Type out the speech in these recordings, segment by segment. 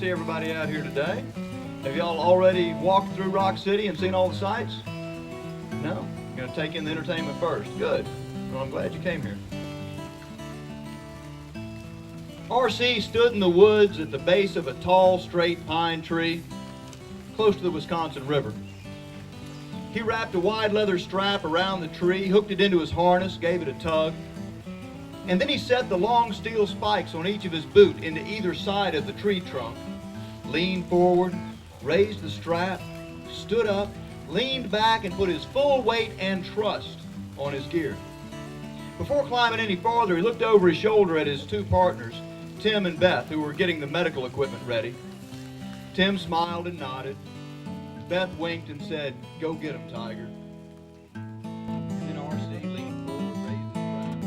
see everybody out here today. Have y'all already walked through Rock City and seen all the sights? No? You're gonna take in the entertainment first. Good. Well, I'm glad you came here. R.C. stood in the woods at the base of a tall, straight pine tree close to the Wisconsin River. He wrapped a wide leather strap around the tree, hooked it into his harness, gave it a tug, and then he set the long steel spikes on each of his boot into either side of the tree trunk, leaned forward, raised the strap, stood up, leaned back, and put his full weight and trust on his gear. Before climbing any farther, he looked over his shoulder at his two partners, Tim and Beth, who were getting the medical equipment ready. Tim smiled and nodded. Beth winked and said, "Go get him, Tiger." And then R.C. leaned forward, raised the strap.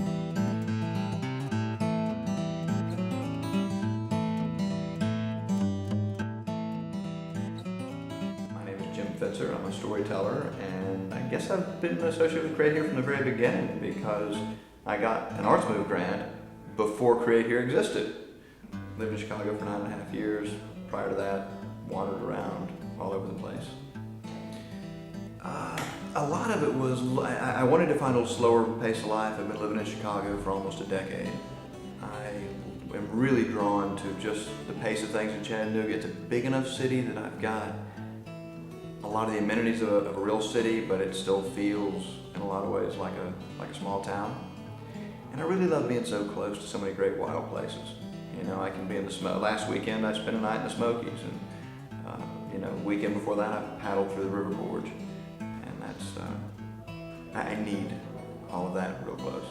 My name is Jim Pfitzer. I'm a storyteller, and I guess I've been associated with CreateHere from the very beginning because I got an ArtsMove grant before CreateHere existed. Lived in Chicago for 9.5 years. Prior to that, wandered around all over the place. A lot of it was, I wanted to find a little slower pace of life. I've been living in Chicago for almost a decade. I am really drawn to just the pace of things in Chattanooga. It's a big enough city that I've got a lot of the amenities of a real city, but it still feels in a lot of ways like a small town. And I really love being so close to so many great wild places. You know, I can be in the last weekend I spent a night in the Smokies, and weekend before that I paddled through the River Gorge, and I need all of that real close.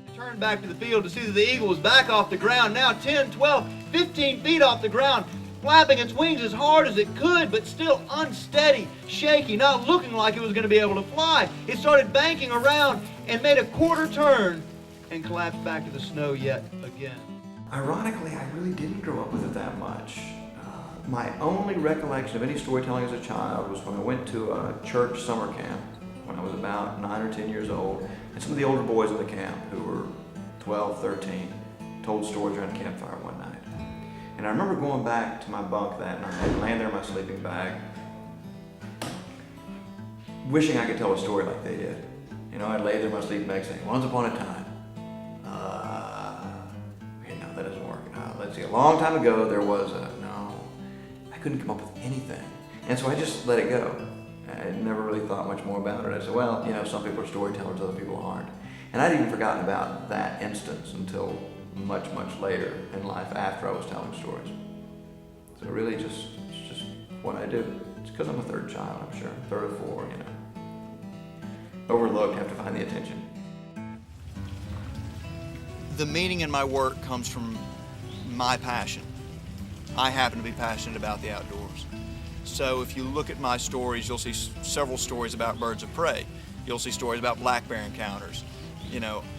He turned back to the field to see that the eagle was back off the ground, now 10, 12, 15 feet off the ground, flapping its wings as hard as it could, but still unsteady, shaky, not looking like it was going to be able to fly. It started banking around and made a quarter turn and collapsed back to the snow yet again. Ironically, I really didn't grow up with it that much. My only recollection of any storytelling as a child was when I went to a church summer camp when I was about 9 or 10 years old, and some of the older boys in the camp who were 12, 13 told stories around a campfire one night. And I remember going back to my bunk that night, laying there in my sleeping bag, wishing I could tell a story like they did. You know, I'd lay there in my sleeping bag saying, "Once upon a time." That doesn't work. Let's see, a long time ago there was I couldn't come up with anything. And so I just let it go. I never really thought much more about it. I said, well, some people are storytellers, other people aren't. And I'd even forgotten about that instance until much, much later in life after I was telling stories. So really it's just what I do. It's because I'm a third child, I'm sure. Third of four, Overlooked, have to find the attention. The meaning in my work comes from my passion. I happen to be passionate about the outdoors. So if you look at my stories, you'll see several stories about birds of prey. You'll see stories about black bear encounters.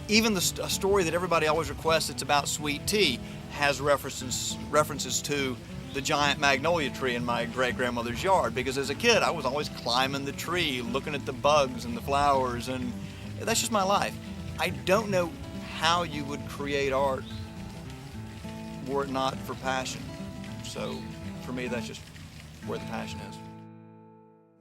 Even a story that everybody always requests that's about sweet tea has references to the giant magnolia tree in my great-grandmother's yard, because as a kid I was always climbing the tree, looking at the bugs and the flowers, and that's just my life. I don't know how you would create art were it not for passion. So for me, that's just where the passion is.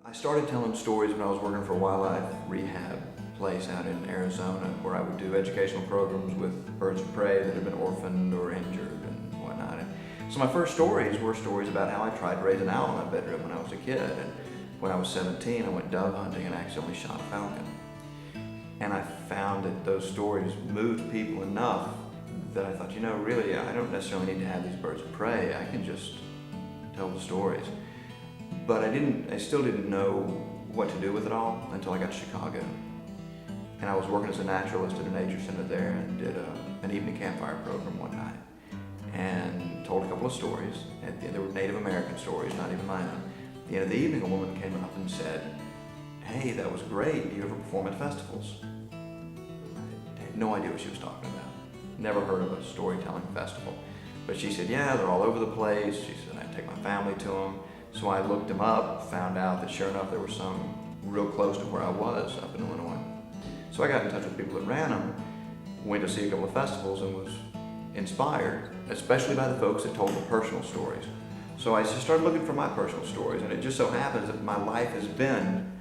I started telling stories when I was working for a wildlife rehab place out in Arizona, where I would do educational programs with birds of prey that had been orphaned or injured and whatnot. And so my first stories were stories about how I tried to raise an owl in my bedroom when I was a kid. And when I was 17, I went dove hunting and accidentally shot a falcon. And I found that those stories moved people enough that I thought, really, I don't necessarily need to have these birds of prey. I can just tell the stories. But I still didn't know what to do with it all until I got to Chicago. And I was working as a naturalist at a nature center there and did an evening campfire program one night and told a couple of stories. They were Native American stories, not even my own. At the end of the evening, a woman came up and said, "Hey, that was great. Do you ever perform at festivals?" I had no idea what she was talking about. Never heard of a storytelling festival. But she said, "Yeah, they're all over the place." She said, "I take my family to them." So I looked them up, found out that sure enough there were some real close to where I was up in Illinois. So I got in touch with people that ran them, went to see a couple of festivals, and was inspired, especially by the folks that told the personal stories. So I just started looking for my personal stories, and it just so happens that my life has been,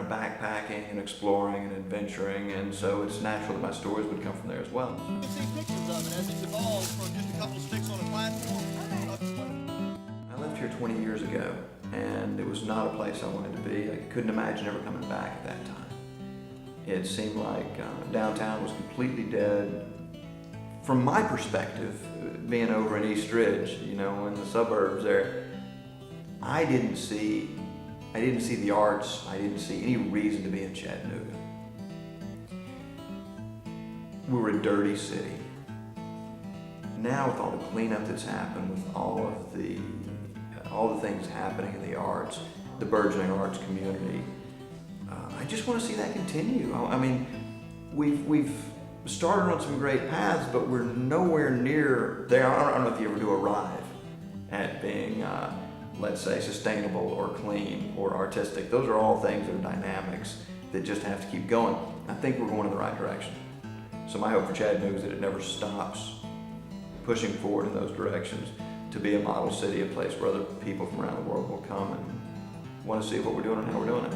backpacking and exploring and adventuring, and so it's natural that my stories would come from there as well. You can see pictures of it as it's evolved from just a couple sticks on a platform. I left here 20 years ago, and it was not a place I wanted to be. I couldn't imagine ever coming back at that time. It seemed like downtown was completely dead. From my perspective, being over in East Ridge, in the suburbs there, I didn't see the arts. I didn't see any reason to be in Chattanooga. We were a dirty city. Now with all the cleanup that's happened, with all the things happening in the arts, the burgeoning arts community, I just want to see that continue. I mean, we've started on some great paths, but we're nowhere near there. I don't know if you ever do arrive at being, let's say, sustainable or clean or artistic. Those are all things that are dynamics that just have to keep going. I think we're going in the right direction. So my hope for Chattanooga is that it never stops pushing forward in those directions to be a model city, a place where other people from around the world will come and want to see what we're doing and how we're doing it.